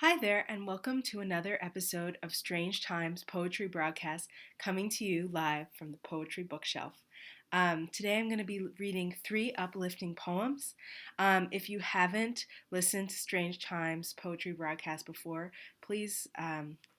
Hi there, and welcome to another episode of Strange Times Poetry Broadcast coming to you live from the Poetry Bookshelf. Today I'm going to be reading 3 uplifting poems. If you haven't listened to Strange Times Poetry Broadcast before, please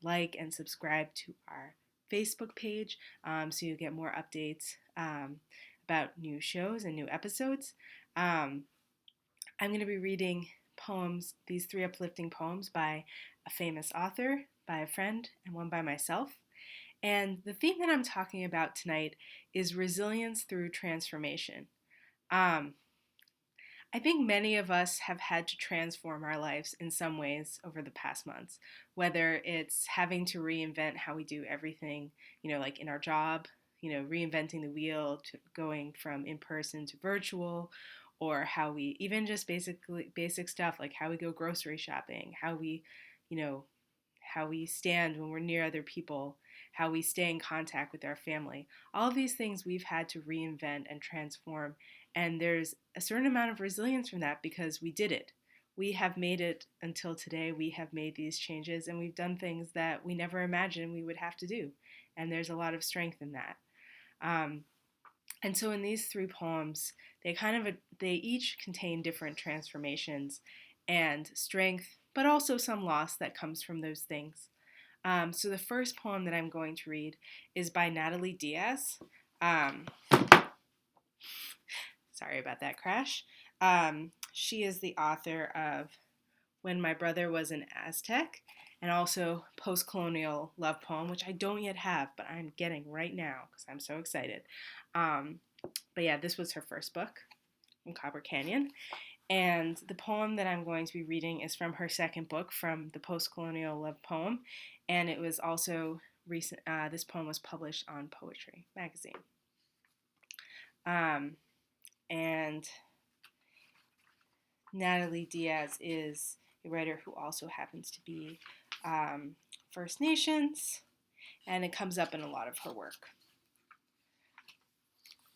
like and subscribe to our Facebook page so you get more updates about new shows and new episodes. I'm going to be reading these 3 uplifting poems by a famous author, by a friend, and one by myself. And the theme that I'm talking about tonight is resilience through transformation. Um, I think many of us have had to transform our lives in some ways over the past months, whether it's having to reinvent how we do everything, like in our job, reinventing the wheel to going from in person to virtual, or how we even just basic stuff like how we go grocery shopping, you know, how we stand when we're near other people, how we stay in contact with our family. All of these things we've had to reinvent and transform, and there's a certain amount of resilience from that because we did it. We have made it until today. We have made these changes and we've done things that we never imagined we would have to do. And there's a lot of strength in that. Um, and so in these 3 poems, they each contain different transformations and strength, but also some loss that comes from those things. So the first poem that I'm going to read is by Natalie Diaz. Um, Sorry about that crash. She is the author of When My Brother Was an Aztec and also Post-Colonial Love Poem, which I don't yet have, but I'm getting right now because I'm so excited. But yeah, this was her first book from Copper Canyon. And the poem that I'm going to be reading is from her second book, from the Post-Colonial Love Poem. And it was also recent. This poem was published on Poetry magazine. And Natalie Diaz is a writer who also happens to be First Nations, and it comes up in a lot of her work.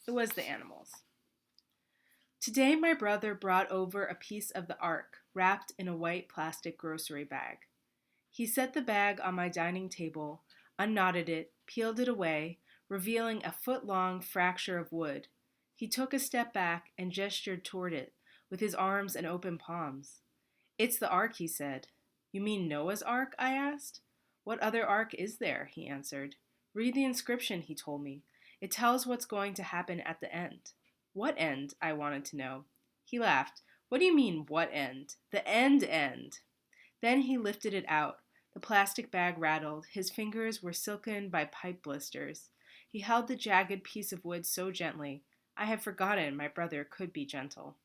It was the animals. Today my brother brought over a piece of the ark wrapped in a white plastic grocery bag. He set the bag on my dining table, unknotted it, peeled it away, revealing a foot-long fracture of wood. He took a step back and gestured toward it, with his arms and open palms. It's the ark, he said. You mean Noah's ark? I asked. What other ark is there? He answered. Read the inscription, he told me. It tells what's going to happen at the end. What end? I wanted to know. He laughed. What do you mean, what end? The end. Then he lifted it out. The plastic bag rattled. His fingers were silken by pipe blisters. He held the jagged piece of wood so gently. I had forgotten my brother could be gentle.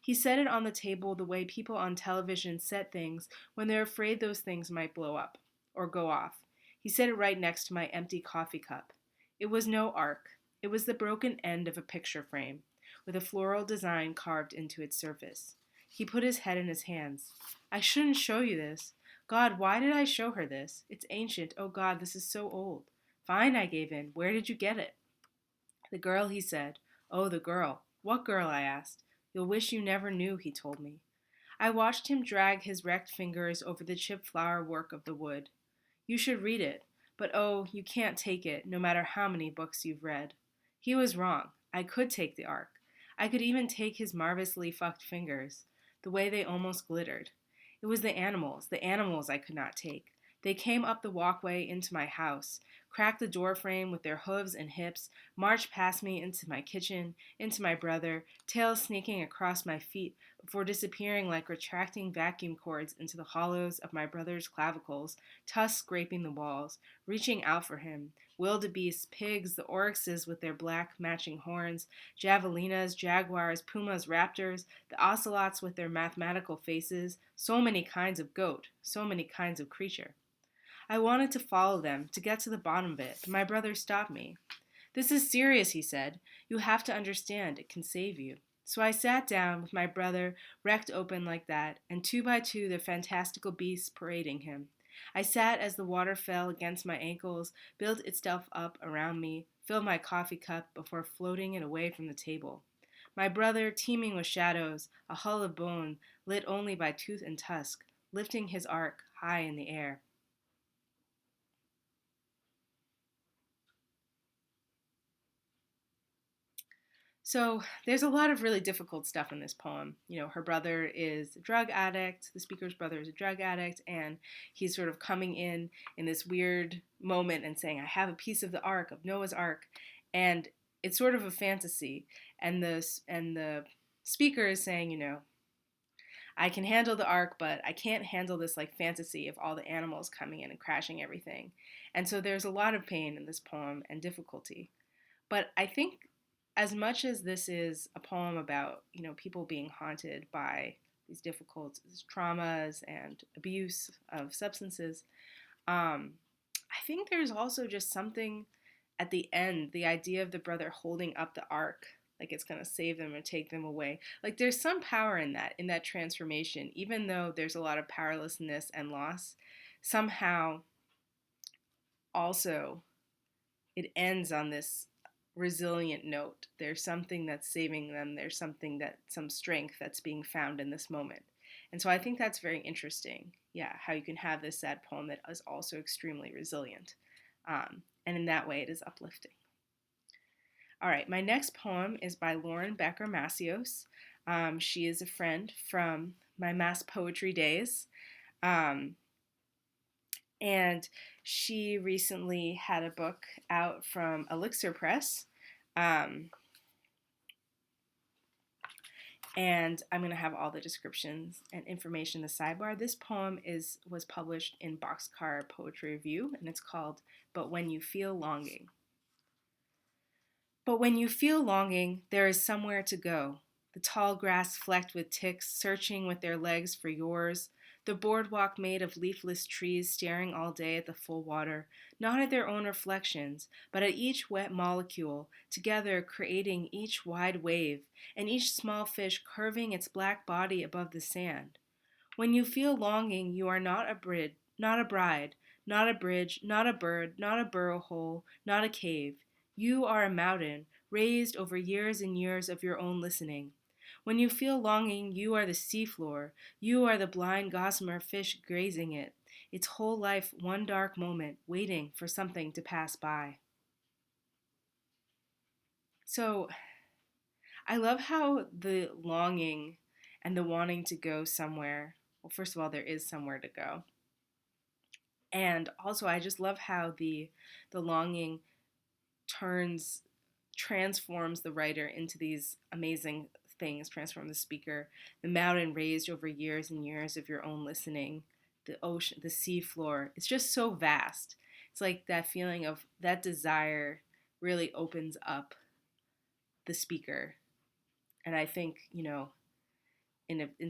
He set it on the table the way people on television set things when they're afraid those things might blow up or go off. He set it right next to my empty coffee cup. It was no ark. It was the broken end of a picture frame, with a floral design carved into its surface. He put his head in his hands. I shouldn't show you this. God, why did I show her this? It's ancient. Oh God, this is so old. Fine, I gave in. Where did you get it? The girl, he said. Oh, the girl. What girl? I asked. You'll wish you never knew, he told me. I watched him drag his wrecked fingers over the chipped flower work of the wood. You should read it, but oh, you can't take it, no matter how many books you've read. He was wrong. I could take the ark. I could even take his marvelously fucked fingers, the way they almost glittered. It was the animals I could not take. They came up the walkway into my house, cracked the door frame with their hooves and hips, marched past me into my kitchen, into my brother, tails sneaking across my feet before disappearing like retracting vacuum cords into the hollows of my brother's clavicles, tusks scraping the walls, reaching out for him, wildebeests, pigs, the oryxes with their black matching horns, javelinas, jaguars, pumas, raptors, the ocelots with their mathematical faces, so many kinds of goat, so many kinds of creature. I wanted to follow them, to get to the bottom of it, but my brother stopped me. This is serious, he said. You have to understand, it can save you. So I sat down with my brother wrecked open like that, and 2 by 2 the fantastical beasts parading him. I sat as the water fell against my ankles, built itself up around me, filled my coffee cup before floating it away from the table. My brother, teeming with shadows, a hull of bone, lit only by tooth and tusk, lifting his ark high in the air. So there's a lot of really difficult stuff in this poem. Her brother is a drug addict, the speaker's brother is a drug addict, and he's sort of coming in this weird moment and saying, I have a piece of the ark, of Noah's ark. And it's sort of a fantasy. And the speaker is saying, I can handle the ark, but I can't handle this like fantasy of all the animals coming in and crashing everything. And so there's a lot of pain in this poem and difficulty. But I think as much as this is a poem about, people being haunted by these difficult traumas and abuse of substances, I think there's also just something at the end, the idea of the brother holding up the ark, like it's going to save them or take them away. Like there's some power in that transformation, even though there's a lot of powerlessness and loss. Somehow, also, it ends on this resilient note. There's something that's saving them. There's some strength that's being found in this moment. And so I think that's very interesting. Yeah, how you can have this sad poem that is also extremely resilient. And in that way, it is uplifting. All right, my next poem is by Laurin Becker Macios. She is a friend from my mass poetry days. And she recently had a book out from Elixir Press. And I'm going to have all the descriptions and information in the sidebar. This poem was published in Boxcar Poetry Review, and it's called But When You Feel Longing. But when you feel longing, there is somewhere to go. The tall grass flecked with ticks, searching with their legs for yours. The boardwalk made of leafless trees staring all day at the full water, not at their own reflections, but at each wet molecule, together creating each wide wave, and each small fish curving its black body above the sand. When you feel longing, you are not a bride, not a bridge, not a bird, not a burrow hole, not a cave. You are a mountain, raised over years and years of your own listening. When you feel longing, you are the seafloor. You are the blind gossamer fish grazing it, its whole life one dark moment, waiting for something to pass by. So I love how the longing and the wanting to go somewhere, well, first of all, there is somewhere to go. And also, I just love how the longing transforms the writer into these amazing things, transform the speaker. The mountain raised over years and years of your own listening, the ocean, the sea floor. It's just so vast. It's like that feeling of that desire really opens up the speaker. And I think, in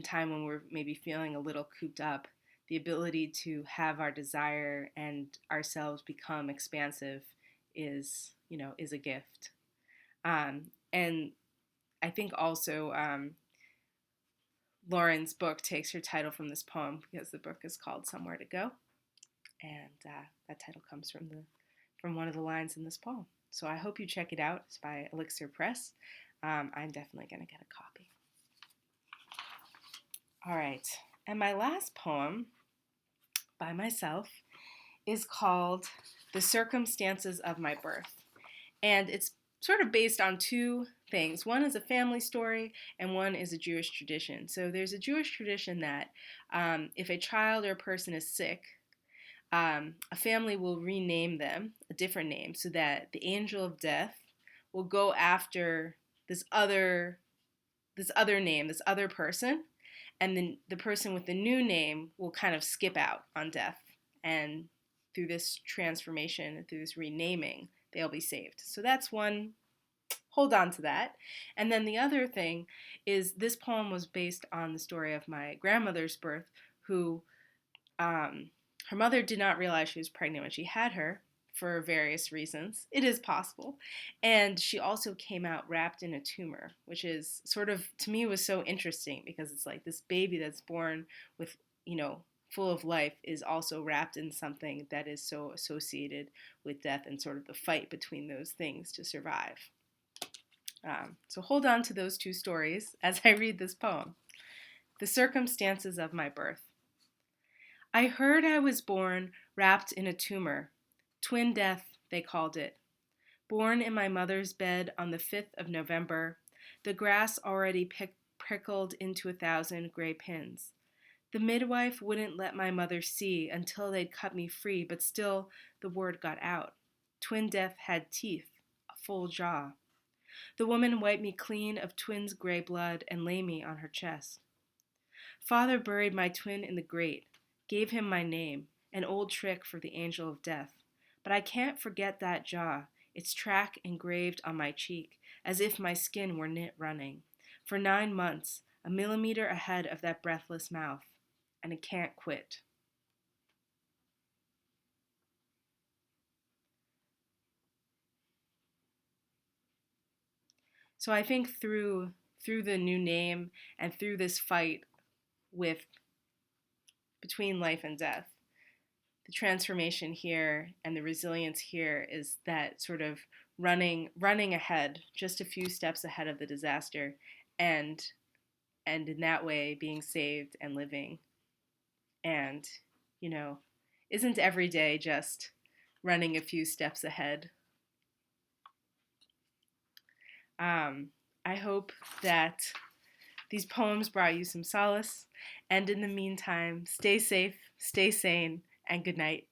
time when we're maybe feeling a little cooped up, the ability to have our desire and ourselves become expansive is a gift. And I think also Laurin's book takes her title from this poem because the book is called Somewhere to Go, and that title comes from one of the lines in this poem. So I hope you check it out. It's by Elixir Press. I'm definitely going to get a copy. All right, and my last poem by myself is called The Circumstances of My Birth. And it's sort of based on two things. One is a family story, and one is a Jewish tradition. So there's a Jewish tradition that if a child or a person is sick, a family will rename them a different name so that the angel of death will go after this other name, this other person, and then the person with the new name will kind of skip out on death. And through this transformation, through this renaming, they'll be saved. So that's one. Hold on to that. And then the other thing is this poem was based on the story of my grandmother's birth, who her mother did not realize she was pregnant when she had her for various reasons. It is possible. And she also came out wrapped in a tumor, which is sort of, to me, was so interesting because it's like this baby that's born with, full of life is also wrapped in something that is so associated with death and sort of the fight between those things to survive. So hold on to those two stories as I read this poem. The Circumstances of My Birth. I heard I was born wrapped in a tumor. Twin death, they called it. Born in my mother's bed on the 5th of November, the grass already prickled into 1,000 gray pins. The midwife wouldn't let my mother see until they'd cut me free, but still the word got out. Twin death had teeth, a full jaw. The woman wiped me clean of twin's gray blood and lay me on her chest. Father buried my twin in the grate, gave him my name, an old trick for the angel of death. But I can't forget that jaw, its track engraved on my cheek, as if my skin were knit running. For 9 months, a millimeter ahead of that breathless mouth. And it can't quit. So I think through the new name and through this fight with between life and death, the transformation here and the resilience here is that sort of running ahead, just a few steps ahead of the disaster, and in that way being saved and living. And, you know, isn't every day just running a few steps ahead? I hope that these poems brought you some solace, and in the meantime, stay safe, stay sane, and good night.